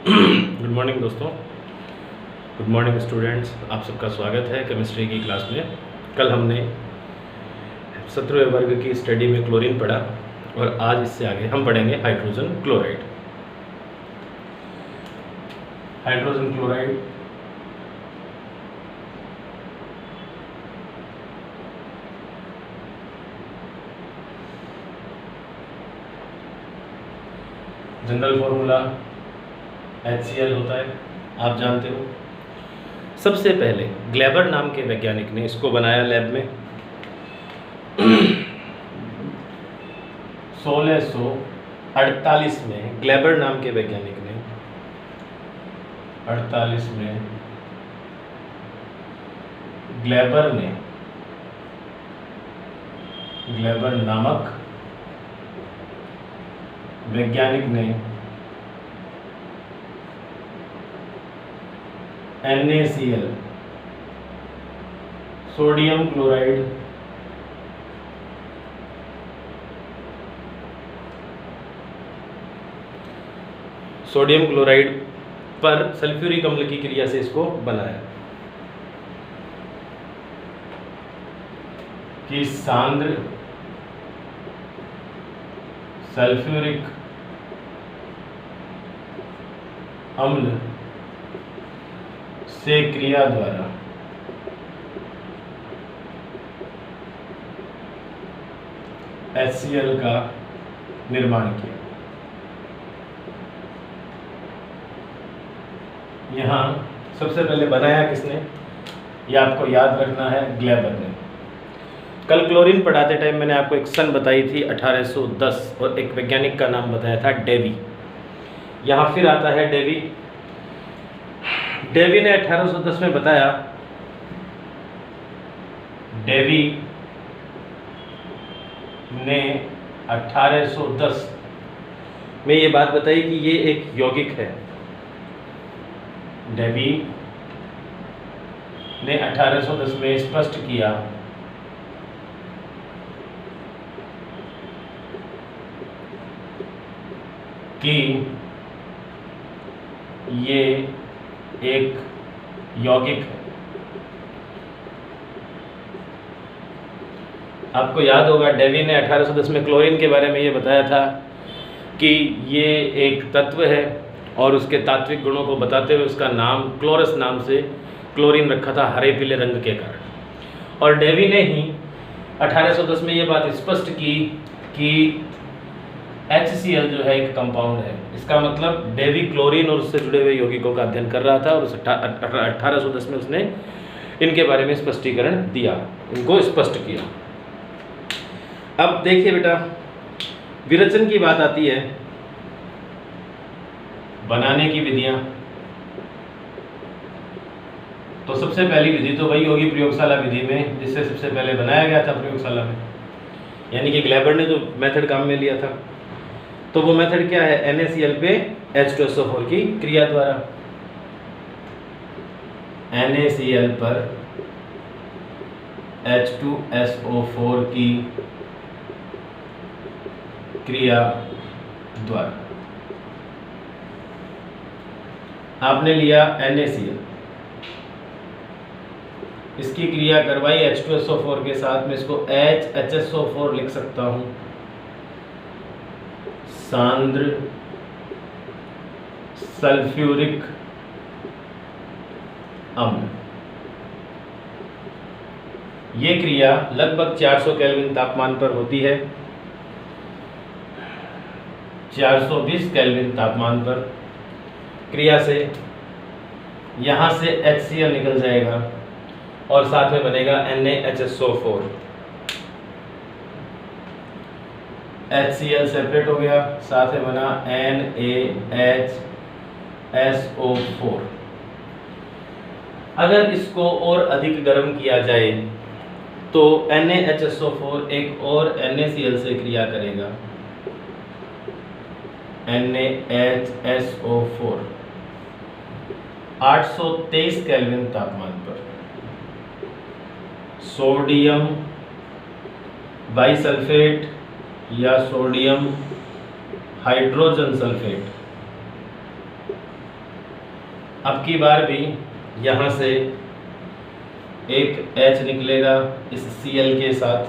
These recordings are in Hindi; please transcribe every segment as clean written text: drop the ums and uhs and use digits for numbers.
गुड मॉर्निंग दोस्तों, गुड मॉर्निंग स्टूडेंट्स। आप सबका स्वागत है केमिस्ट्री की क्लास में। कल हमने 17वें वर्ग की स्टडी में क्लोरीन पढ़ा और आज इससे आगे हम पढ़ेंगे hydrogen chloride. Hydrogen chloride general formula HCl होता है, आप जानते हो। सबसे पहले ग्लेबर नाम के वैज्ञानिक ने इसको बनाया लैब में 1648 में। ग्लेबर नाम के वैज्ञानिक ने 48 में ग्लेबर नामक वैज्ञानिक ने NaCl सोडियम क्लोराइड पर सल्फ्यूरिक अम्ल की क्रिया से इसको बनाया कि सांद्र सल्फ्यूरिक अम्ल से क्रिया द्वारा HCl का निर्माण किया। यहाँ सबसे पहले बनाया किसने, ये आपको याद रखना है, ग्लेबर ने। कल क्लोरीन पढ़ाते टाइम मैंने आपको एक सन बताई थी 1810 और एक वैज्ञानिक का नाम बताया था डेवी। यहाँ फिर आता है डेवी। डेवी ने 1810 में बताया, डेवी ने 1810 में ये बात बताई कि ये एक यौगिक है। डेवी ने 1810 में स्पष्ट किया कि ये एक यौगिक है। आपको याद होगा डेवी ने 1810 में क्लोरीन के बारे में ये बताया था कि ये एक तत्व है और उसके तात्विक गुणों को बताते हुए उसका नाम क्लोरस नाम से क्लोरीन रखा था, हरे पीले रंग के कारण। और डेवी ने ही 1810 में ये बात स्पष्ट की कि HCl जो है एक कंपाउंड है। इसका मतलब डेवी क्लोरीन और उससे जुड़े हुए यौगिकों का अध्ययन कर रहा था और 1810 में उसने इनके बारे में स्पष्टीकरण दिया, इनको स्पष्ट किया। अब देखिए बेटा, विरेचन की बात आती है, बनाने की विधियां। तो सबसे पहली विधि तो वही होगी प्रयोगशाला विधि में, जिससे सबसे पहले बनाया गया था प्रयोगशाला में, यानी कि ग्लेबर ने जो मेथड काम में लिया था। तो वो मेथड क्या है, NaCl पे H2SO4 की क्रिया द्वारा। NaCl पर H2SO4 की क्रिया द्वारा आपने लिया NaCl, इसकी क्रिया करवाई H2SO4 के साथ में। इसको HHSO4 लिख सकता हूं, सांद्र सल्फ्यूरिक अम्ल। ये क्रिया लगभग 400 केल्विन तापमान पर होती है। 420 केल्विन तापमान पर क्रिया से यहाँ से HCl निकल जाएगा और साथ में बनेगा NaHSO4। HCl सेपरेट हो गया, साथ में बना NaHSO4। अगर इसको और अधिक गर्म किया जाए तो NaHSO4 एक और NaCl से क्रिया करेगा, NaHSO4 823 केल्विन तापमान पर सोडियम बाइसल्फेट या सोडियम हाइड्रोजन सल्फेट अब की बार भी यहाँ से एक H निकलेगा इस Cl के साथ,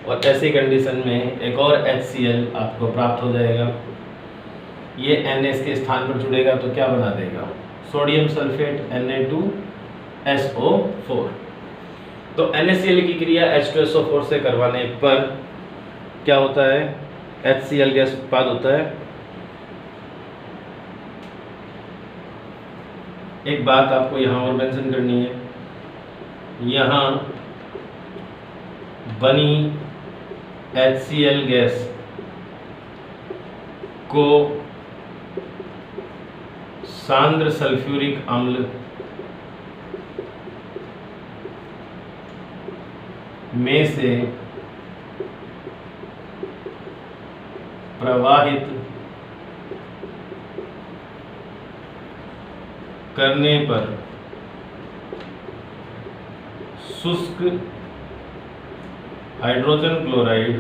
और ऐसी कंडीशन में एक और HCl आपको प्राप्त हो जाएगा। ये Na इसके स्थान पर जुड़ेगा तो क्या बना देगा? Sodium sulphate Na2SO4। तो NaCl की क्रिया H2SO4 से करवाने पर क्या होता है? HCl गैस उत्पाद होता है। एक बात आपको यहाँ और मेंशन करनी है, यहाँ बनी HCl गैस को सांद्र सल्फ्यूरिक अम्ल में से प्रवाहित करने पर शुष्क हाइड्रोजन क्लोराइड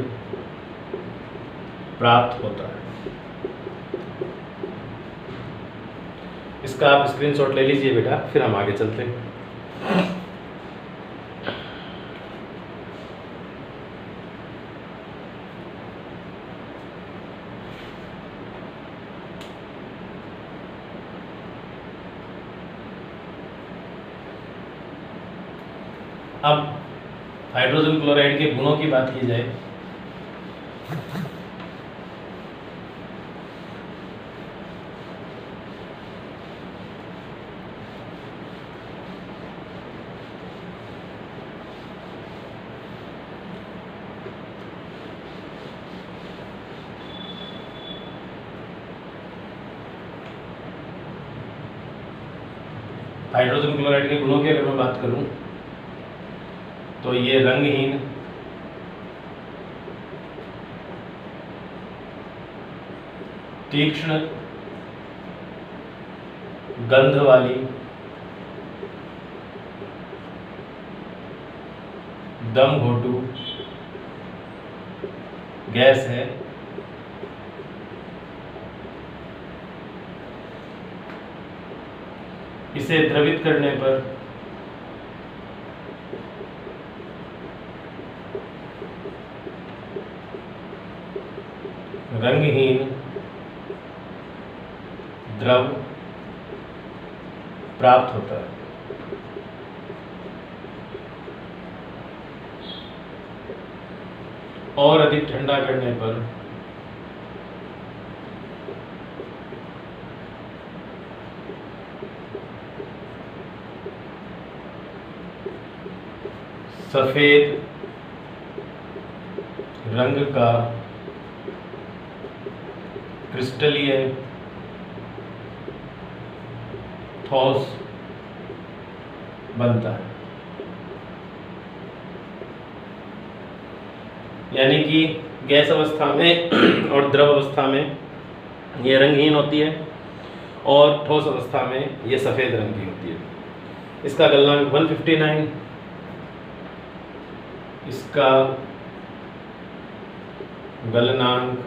प्राप्त होता है। इसका आप स्क्रीनशॉट ले लीजिए बेटा, फिर हम आगे चलते हैं। अब हाइड्रोजन क्लोराइड के गुणों की बात की जाए हाइड्रोजन क्लोराइड के गुणों की अगर मैं बात करूं तो ये रंगहीन, तीक्ष्ण, गंध वाली, दम घोटू गैस है। इसे द्रवित करने पर रंगहीन द्रव प्राप्त होता है। और अधिक ठंडा करने पर सफेद रंग का क्रिस्टलीय ठोस बनता है। यानी कि गैस अवस्था में और द्रव अवस्था में ये रंगहीन होती है और ठोस अवस्था में ये सफ़ेद रंग की होती है। इसका गलनांक 159, इसका गलनांक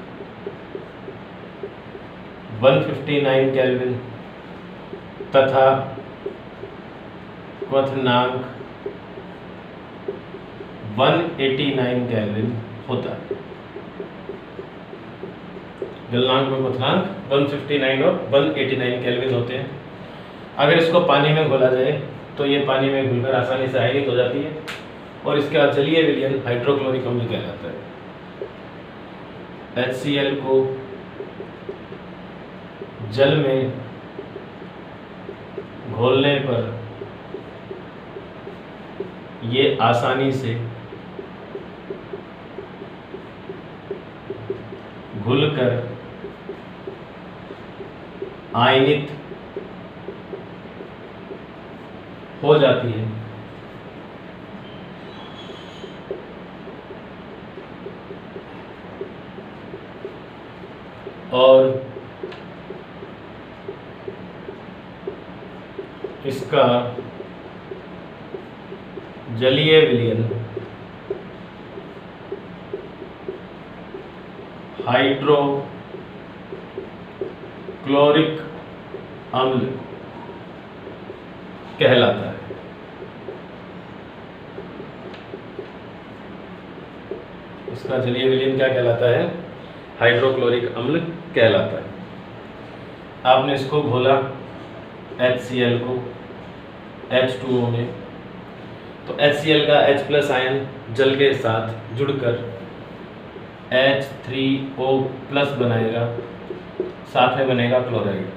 159 केल्विन तथा क्वथनांक 189 केल्विन होता है। गलनांक में क्वथनांक 159 और 189 केल्विन होते हैं। अगर इसको पानी में घोला जाए तो ये पानी में घुलकर आसानी से आयनित हो जाती है और इसका जलीय विलयन हाइड्रोक्लोरिक अम्ल कहलाता है। HCl को जल में घोलने पर ये आसानी से घुलकर आयनित हो जाती है। और इसका जलीय विलयन हाइड्रोक्लोरिक अम्ल कहलाता है। इसका जलीय विलयन क्या कहलाता है? हाइड्रोक्लोरिक अम्ल कहलाता है। आपने इसको घोला HCl को H2O में, तो HCl का H+ आयन जल के साथ जुड़कर H3O+ बनाएगा, साथ में बनेगा क्लोराइड।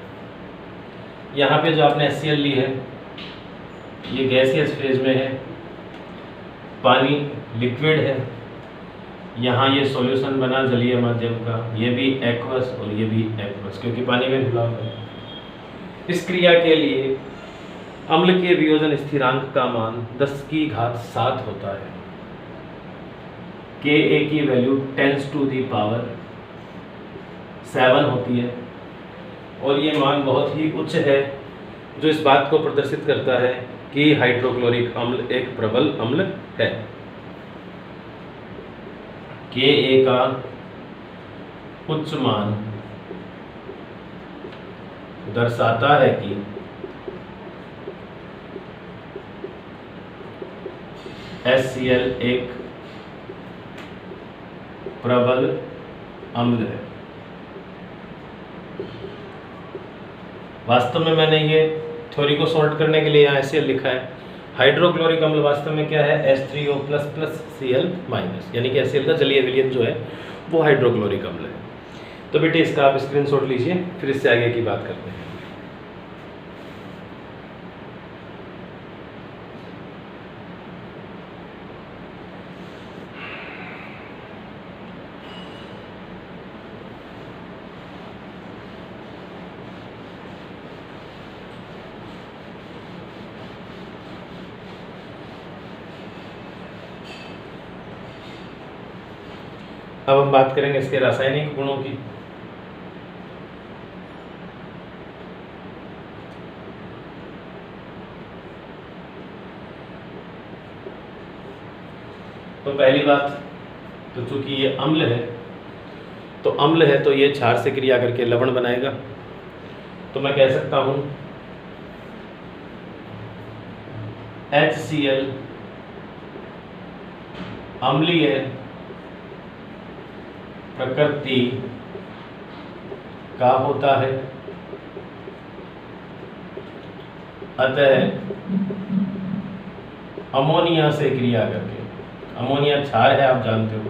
यहाँ पे जो आपने HCl ली है ये गैसियस फेज में है, पानी लिक्विड है, यहाँ ये सॉल्यूशन बना जलीय माध्यम का, ये भी एक्वस और ये भी एक्वस, क्योंकि पानी में घुला हुआ है। इस क्रिया के लिए अम्ल के वियोजन स्थिरांक का मान 10⁻7 होता है। Ka की वैल्यू 10⁻7 होती है और ये मान बहुत ही उच्च है, जो इस बात को प्रदर्शित करता है कि हाइड्रोक्लोरिक अम्ल एक प्रबल अम्ल है। Ka का उच्च मान दर्शाता है कि HCl एक प्रबल अम्ल है। वास्तव में मैंने ये थ्योरी को सॉल्व करने के लिए यहाँ HCl लिखा है। हाइड्रोक्लोरिक अम्ल वास्तव में क्या है? H3O++Cl-, यानी कि HCl का जलीय विलयन जो है वो हाइड्रोक्लोरिक अम्ल है। तो बेटे इसका आप स्क्रीनशॉट लीजिए, फिर इससे आगे की बात करते हैं। अब हम बात करेंगे इसके रासायनिक गुणों की। तो पहली बात, तो चूंकि ये अम्ल है, तो अम्ल है तो ये क्षार से क्रिया करके लवण बनाएगा। तो मैं कह सकता हूं HCl अम्लीय प्रकृति का होता है, अतः अमोनिया से क्रिया करके, अमोनिया क्षार है आप जानते हो,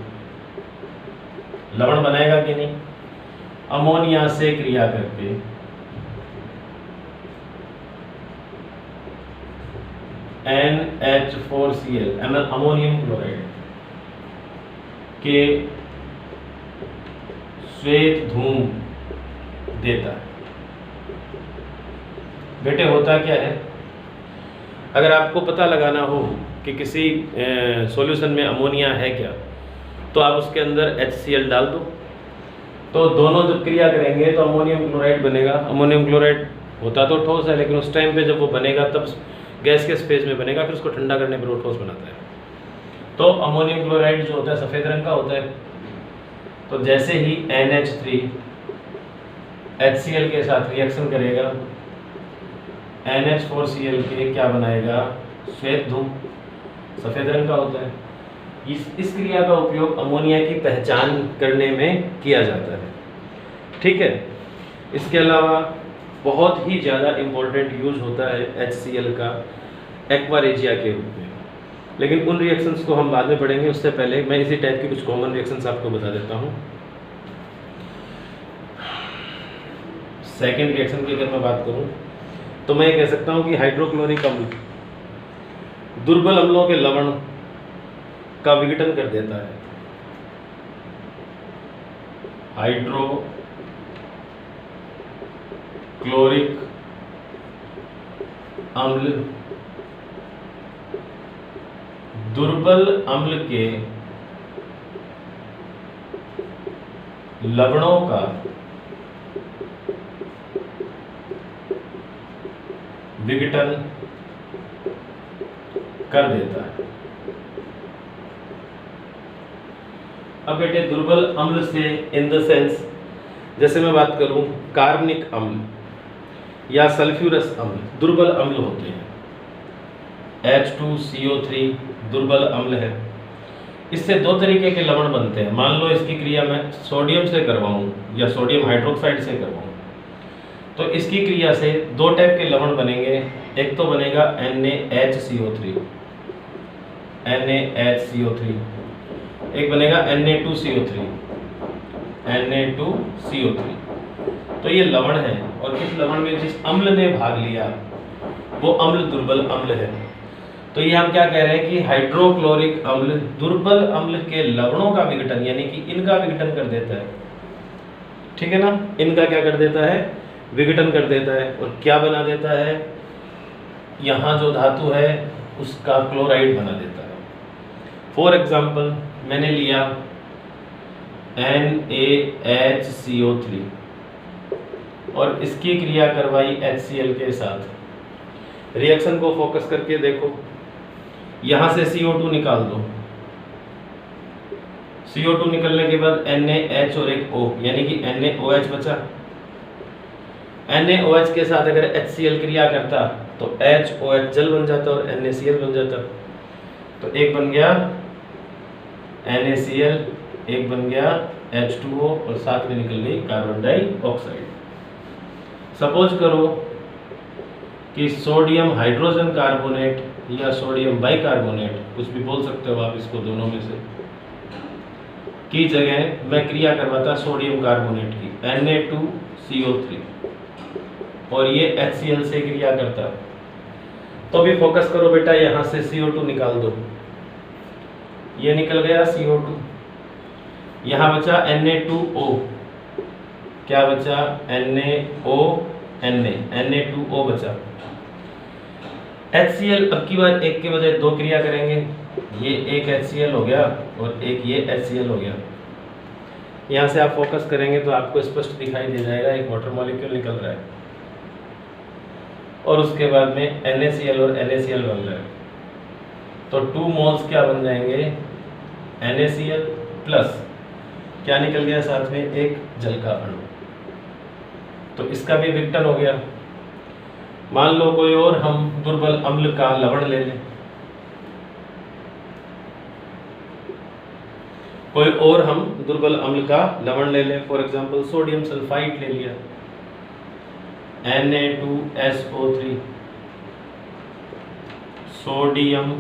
लवण बनाएगा कि नहीं? अमोनिया से क्रिया करके NH4Cl अमोनियम क्लोराइड के श्वेत धूम देता है। बेटे होता क्या है, अगर आपको पता लगाना हो कि किसी सॉल्यूशन में अमोनिया है क्या, तो आप उसके अंदर HCl डाल दो, तो दोनों जब क्रिया करेंगे तो अमोनियम क्लोराइड बनेगा। अमोनियम क्लोराइड होता तो ठोस है, लेकिन उस टाइम पे जब वो बनेगा तब गैस के फेज में बनेगा, फिर उसको ठंडा करने पर वो ठोस बनाता है। तो अमोनियम क्लोराइड जो होता है सफ़ेद रंग का होता है। तो जैसे ही NH3 HCl के साथ रिएक्शन करेगा, NH4Cl के क्या बनाएगा? श्वेत धूम, सफ़ेद रंग का होता है। इस क्रिया का उपयोग अमोनिया की पहचान करने में किया जाता है। ठीक है। इसके अलावा बहुत ही ज़्यादा इम्पोर्टेंट यूज होता है HCl का एक्वा रेजिया के रूप में, लेकिन उन रिएक्शंस को हम बाद में पढ़ेंगे। उससे पहले मैं इसी टाइप की कुछ कॉमन रिएक्शंस आपको बता देता हूँ। सेकेंड रिएक्शन की अगर मैं बात करूँ तो मैं ये कह सकता हूँ कि हाइड्रोक्लोरिक अम्ल दुर्बल अम्लों के लवण का विघटन कर देता है। हाइड्रोक्लोरिक अम्ल दुर्बल अम्ल के लवणों का विघटन कर देता है। अब बेटे दुर्बल अम्ल से इन द सेंस, जैसे मैं बात करूं कार्बनिक अम्ल या सल्फ्यूरस अम्ल दुर्बल अम्ल होते हैं। H2CO3 दुर्बल अम्ल है। इससे दो तरीके के लवण बनते हैं। मान लो इसकी क्रिया मैं सोडियम से करवाऊँ या सोडियम हाइड्रोक्साइड से करवाऊँ, तो इसकी क्रिया से दो टाइप के लवण बनेंगे। एक तो बनेगा NaHCO3, एक बनेगा Na2CO3। तो ये लवण है और इस लवण में जिस अम्ल ने भाग लिया वो अम्ल दुर्बल अम्ल है। तो ये हम क्या कह रहे हैं कि हाइड्रोक्लोरिक अम्ल दुर्बल अम्ल के लवणों का विघटन यानी कि इनका विघटन कर देता है। ठीक है ना, इनका क्या कर देता है, विघटन कर देता है। और क्या बना देता है, यहाँ जो धातु है उसका क्लोराइड बना देता है। फॉर एग्जाम्पल मैंने लिया NaHCO3 और इसकी क्रिया करवाई HCl के साथ। रिएक्शन को फोकस करके देखो, यहाँ से CO2 निकाल दो। CO2 निकलने के बाद NaH और एक O यानी कि NaOH बचा। NaOH के साथ अगर HCl क्रिया करता तो HOH जल बन जाता और NaCl बन जाता। तो एक बन गया NaCl, एक बन गया H2O और साथ में निकल गई कार्बन डाइऑक्साइड। सपोज करो कि सोडियम हाइड्रोजन कार्बोनेट या सोडियम बाइकार्बोनेट, कुछ भी बोल सकते हो आप इसको, दोनों में से की जगह मैं क्रिया करवाता सोडियम कार्बोनेट की Na2CO3 और ये HCl से क्रिया करता। तो भी फोकस करो बेटा, यहाँ से CO2 निकाल दो। ये निकल गया CO2, यहाँ बचा Na2O। क्या बचा, Na2O बचा। HCl अब की बार एक के बजाय दो क्रिया करेंगे। ये एक HCl हो गया और एक ये HCl हो गया। यहाँ से आप फोकस करेंगे तो आपको स्पष्ट दिखाई दे जाएगा एक वाटर मॉलिक्यूल निकल रहा है और उसके बाद में NaCl और NaCl बन रहा है। तो 2 मोल्स क्या बन जाएंगे, NaCl प्लस क्या निकल गया साथ में, एक जल का अणु। तो इसका भी विघटन हो गया। मान लो कोई और हम दुर्बल अम्ल का लवण ले लें, कोई और हम दुर्बल अम्ल का लवण ले लें। फॉर एग्जांपल सोडियम सल्फाइड ले लिया, Na2SO3, सोडियम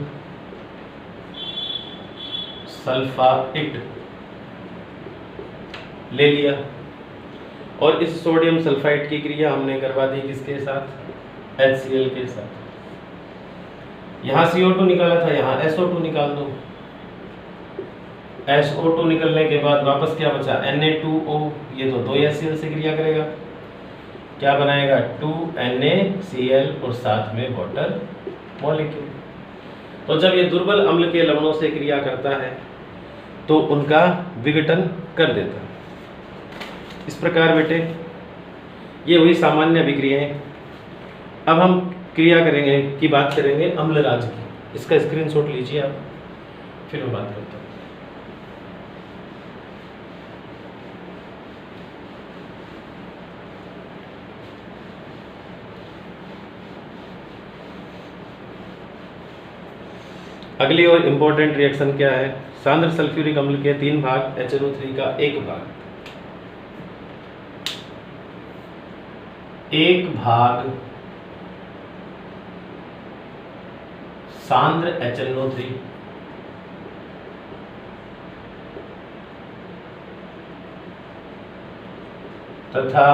सल्फाइड ले लिया और इस सोडियम सल्फाइड की क्रिया हमने करवा दी किसके साथ, HCl के साथ। यहाँ CO2 निकाला था, यहाँ SO2 निकाल दो। SO2 निकलने के बाद वापस क्या बचा, Na2O। ये तो 2 HCl से क्रिया करेगा, क्या बनाएगा, 2 NaCl और साथ में वाटर मॉलिक्यूल। तो जब ये दुर्बल अम्ल के लवणों से क्रिया करता है तो उनका विघटन कर देता है। इस प्रकार बेटे ये हुई सामान्य अभिक्रियाएं। अब हम क्रिया करेंगे की बात करेंगे अम्लराज की। इसका स्क्रीनशॉट लीजिए आप, फिर मैं बात करता हूँ। अगली और इम्पोर्टेंट रिएक्शन क्या है, सांद्र सल्फ्यूरिक अम्ल के 3 भाग HNO3 का 1 भाग, 1 भाग सांद्र HNO3 तथा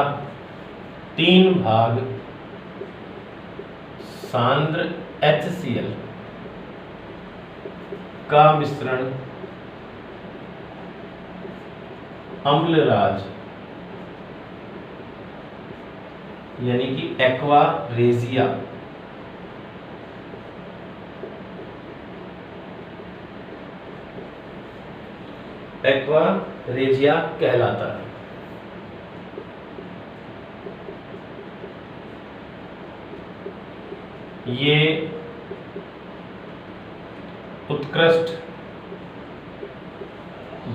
3 भाग सांद्र HCl का मिश्रण अम्लराज यानी कि एक्वा रेजिया कहलाता है। ये उत्कृष्ट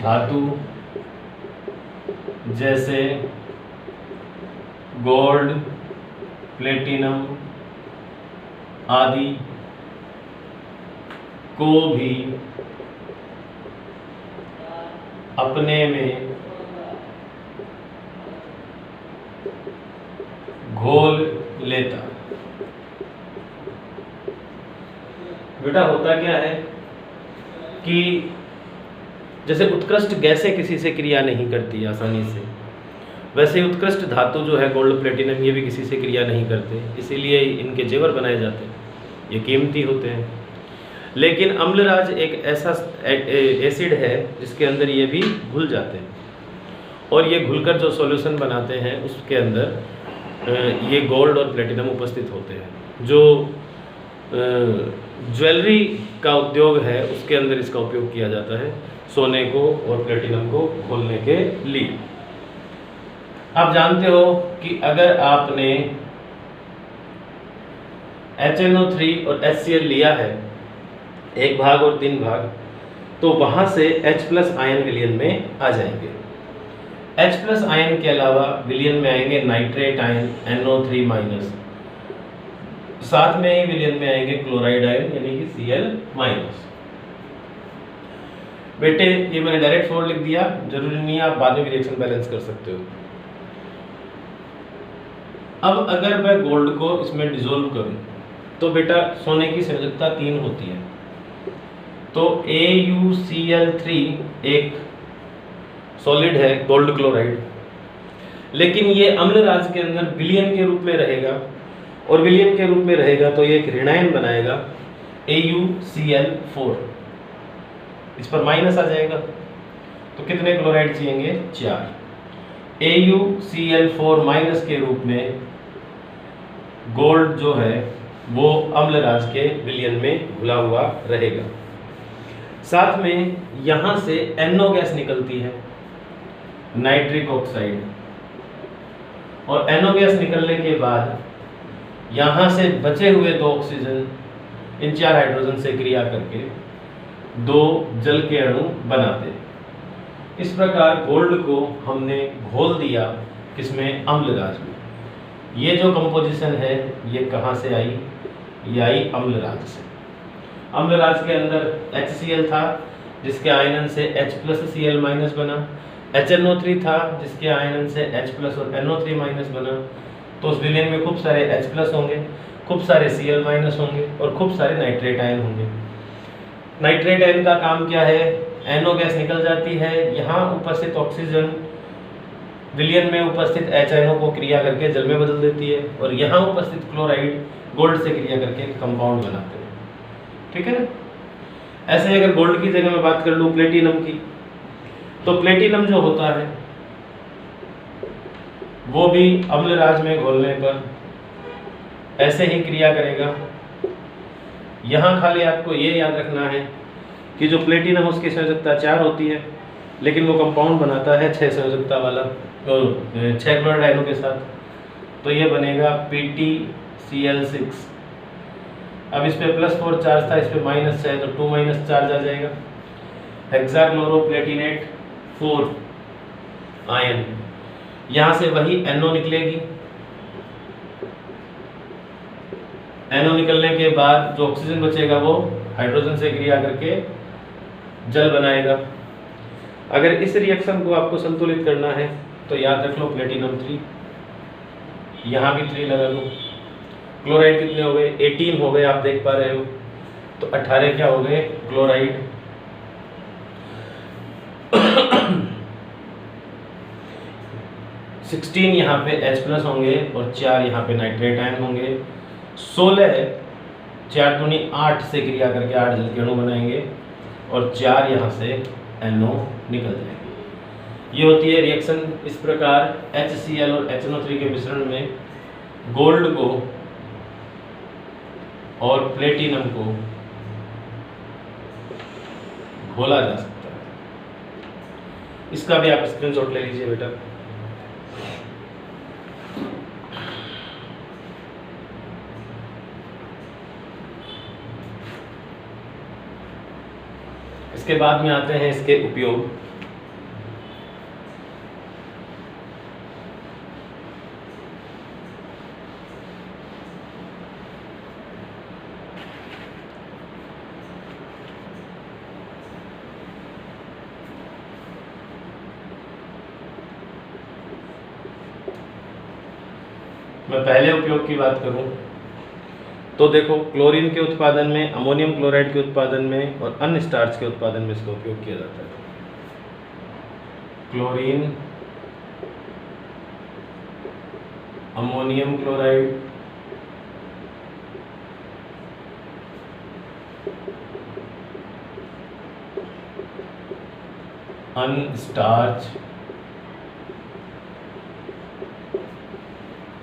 धातु जैसे गोल्ड, प्लेटिनम आदि को भी अपने में घोल लेता। बेटा होता क्या है कि जैसे उत्कृष्ट गैसें किसी से क्रिया नहीं करती आसानी से, वैसे ही उत्कृष्ट धातु जो है गोल्ड प्लेटिनम, ये भी किसी से क्रिया नहीं करते, इसीलिए इनके जेवर बनाए जाते हैं, ये कीमती होते हैं। लेकिन अम्लराज एक ऐसा एसिड है जिसके अंदर ये भी घुल जाते हैं, और ये घुलकर जो सॉल्यूशन बनाते हैं उसके अंदर ये गोल्ड और प्लेटिनम उपस्थित होते हैं। जो ज्वेलरी का उद्योग है उसके अंदर इसका उपयोग किया जाता है, सोने को और प्लेटिनम को खोलने के लिए। आप जानते हो कि अगर आपने HNO3 और HCl लिया है 1 भाग और 3 भाग, तो वहाँ से H+ आयन विलयन में आ जाएंगे। H+ आयन के अलावा विलयन में आएंगे नाइट्रेट आयन NO3-, साथ में ही विलयन में आएंगे क्लोराइड आयन यानी कि Cl-। बेटे ये मैंने डायरेक्ट फ्लो लिख दिया, जरूरी नहीं है, आप बाद में भी रिएक्शन बैलेंस कर सकते हो। अब अगर मैं गोल्ड को इसमें डिसॉल्व करूं तो बेटा सोने की संयोजकता 3 होती है, तो AuCl3 एक सॉलिड है गोल्ड क्लोराइड, लेकिन ये अम्लराज के अंदर विलयन के रूप में रहेगा, और विलयन के रूप में रहेगा तो ये एक ऋणायन बनाएगा AuCl4, इस पर माइनस आ जाएगा, तो कितने क्लोराइड चाहिए? 4। AuCl4- के रूप में गोल्ड जो है वो अम्लराज के विलयन में घुला हुआ रहेगा। साथ में यहाँ से NO गैस निकलती है, नाइट्रिक ऑक्साइड, और NO गैस निकलने के बाद यहाँ से बचे हुए 2 ऑक्सीजन इन 4 हाइड्रोजन से क्रिया करके 2 जल के अणु बनाते हैं। इस प्रकार गोल्ड को हमने घोल दिया किसमें? अम्लराज में। ये जो कंपोजिशन है ये कहाँ से आई? ये आई अम्लराज से। अम्लराज के अंदर HCl था जिसके आयनन से H+Cl- बना, HNO3 था जिसके आयनन से H+ और NO3- बना, तो उस विलयन में खूब सारे H+ होंगे, खूब सारे Cl- होंगे और खूब सारे नाइट्रेट आयन होंगे। नाइट्रेट आयन का काम क्या है? NO गैस निकल जाती है, यहाँ उपस्थित ऑक्सीजन विलयन में उपस्थित H को क्रिया करके जल में बदल देती है, और यहाँ उपस्थित क्लोराइड गोल्ड से क्रिया करके कंपाउंड बनाते हैं। ठीक है ना? ऐसे अगर गोल्ड की जगह मैं बात कर लूँ प्लेटिनम की, तो प्लेटिनम जो होता है वो भी अम्लराज में घोलने पर ऐसे ही क्रिया करेगा। यहाँ खाली आपको ये याद रखना है कि जो प्लेटिनम उसकी संयोजकता 4 होती है, लेकिन वो कंपाउंड बनाता है 6 संयोजकता वाला, तो 6 क्लोराइड आयनों के साथ, तो ये बनेगा PtCl6। अब इस पे +4 चार्ज था, इस पे -6 है, तो 2- चार्ज आ जाएगा। हेक्साक्लोरोप्लेटिनेट 4 आयन, यहाँ से वही NO निकलेगी। NO निकलने के बाद जो ऑक्सीजन बचेगा वो हाइड्रोजन से क्रिया करके जल बनाएगा। अगर इस रिएक्शन को आपको संतुलित करना है तो याद रख लो प्लेटिनम 3, यहाँ भी 3 लगा लो। क्लोराइड कितने हो गए? 18 हो गए, आप देख पा रहे हो, तो 18 क्या हो गए? क्लोराइड। 16 यहाँ पे H+ होंगे और 4 यहाँ पे नाइट्रेट आयन होंगे। 16 4 दूनी 8 से क्रिया करके 8 जल के अणु बनाएंगे, और 4 यहाँ से NO निकल जाएंगे। ये होती है रिएक्शन। इस प्रकार HCl और HNO3 के मिश्रण में गोल्ड को और प्लेटिनम को घोला जा सकता है। इसका भी आप स्क्रीनशॉट ले लीजिए बेटा। इसके बाद में आते हैं इसके उपयोग। मैं पहले उपयोग की बात करूं तो देखो, क्लोरीन के उत्पादन में, अमोनियम क्लोराइड के उत्पादन में और अन्य स्टार्च के उत्पादन में इसका उपयोग किया जाता है। क्लोरीन, अमोनियम क्लोराइड, अन्य स्टार्च,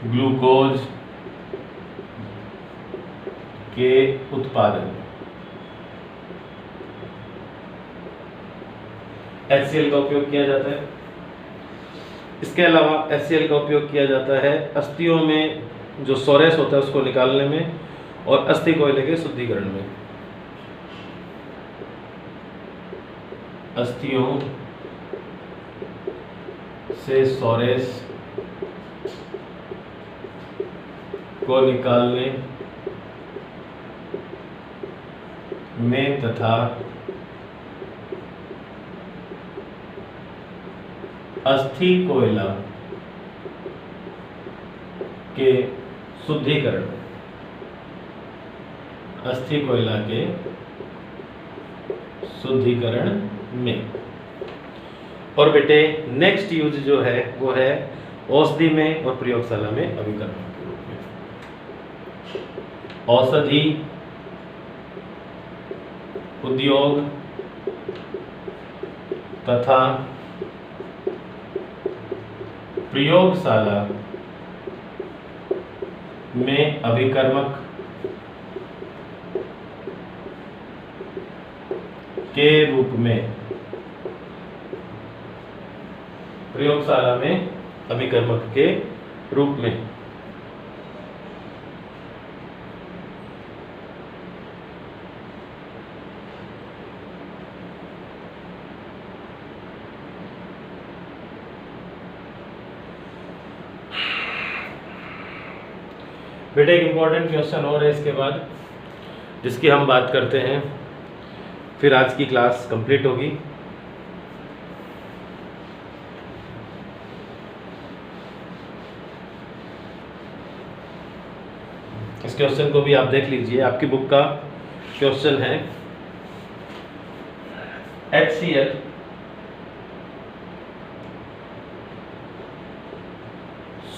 ग्लूकोज के उत्पादन। HCl का उपयोग किया जाता है। इसके अलावा HCl का उपयोग किया जाता है अस्थियों में जो सोरेस होता है उसको निकालने में और अस्थि कोयले के शुद्धिकरण में। अस्थियों से सोरेस को निकालने में तथा अस्थि कोयला के शुद्धिकरण, अस्थि कोयला के शुद्धिकरण में। और बेटे नेक्स्ट यूज जो है वो है औषधि में और प्रयोगशाला में अभिकर्मक के रूप में। औषधि उद्योग तथा प्रयोगशाला में अभिकर्मक के रूप में, प्रयोगशाला में अभिकर्मक के रूप में। बेटा एक इंपॉर्टेंट क्वेश्चन और है इसके बाद, जिसकी हम बात करते हैं, फिर आज की क्लास कंप्लीट होगी। इस क्वेश्चन को भी आप देख लीजिए, आपकी बुक का क्वेश्चन है HCl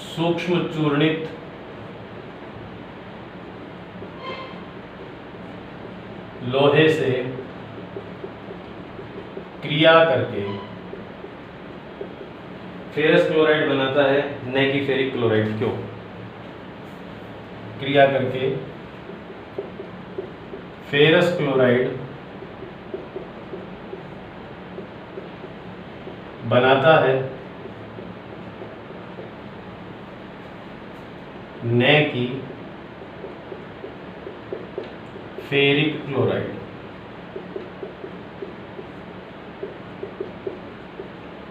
सूक्ष्म चूर्णित लोहे से क्रिया करके फेरस क्लोराइड बनाता है, न कि फेरिक क्लोराइड। क्यों? क्रिया करके फेरस क्लोराइड बनाता है, न कि फेरिक क्लोराइड।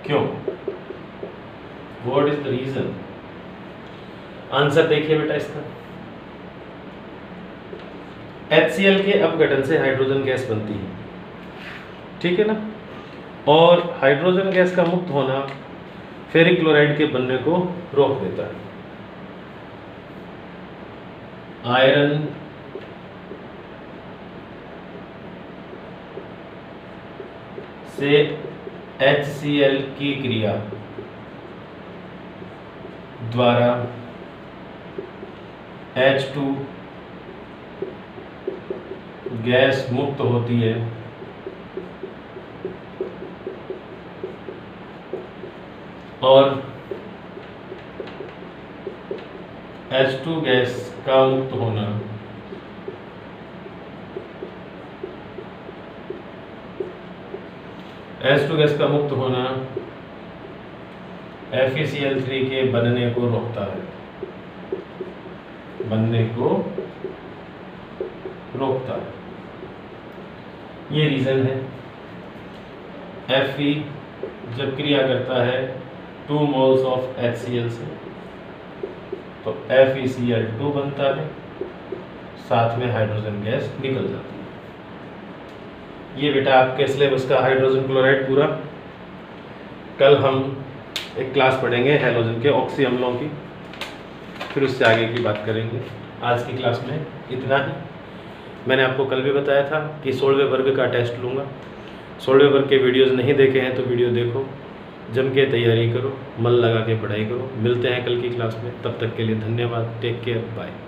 क्यों? What is the reason? Answer देखिए बेटा इसका। HCl के अपघटन से हाइड्रोजन गैस बनती है, ठीक है ना, और हाइड्रोजन गैस का मुक्त होना फेरिक क्लोराइड के बनने को रोक देता है। आयरन से HCl की क्रिया द्वारा H2 गैस मुक्त होती है और H2 गैस का मुक्त होना H2 गैस का मुक्त होना FeCl3 के बनने को रोकता है, बनने को रोकता है। ये रीजन है। Fe जब क्रिया करता है 2 मोल्स ऑफ HCl से तो FeCl2 बनता है, साथ में हाइड्रोजन गैस निकल जाती है। ये बेटा आपके सिलेबस का हाइड्रोजन क्लोराइड पूरा। कल हम एक क्लास पढ़ेंगे हैलोजन के ऑक्सी अम्लों की, फिर उससे आगे की बात करेंगे। आज की क्लास में इतना ही। मैंने आपको कल भी बताया था कि 16वें वर्ग का टेस्ट लूँगा। 16वें वर्ग के वीडियोज़ नहीं देखे हैं तो वीडियो देखो, जम के तैयारी करो, मन लगा के पढ़ाई करो। मिलते हैं कल की क्लास में, तब तक के लिए धन्यवाद। Take care, bye.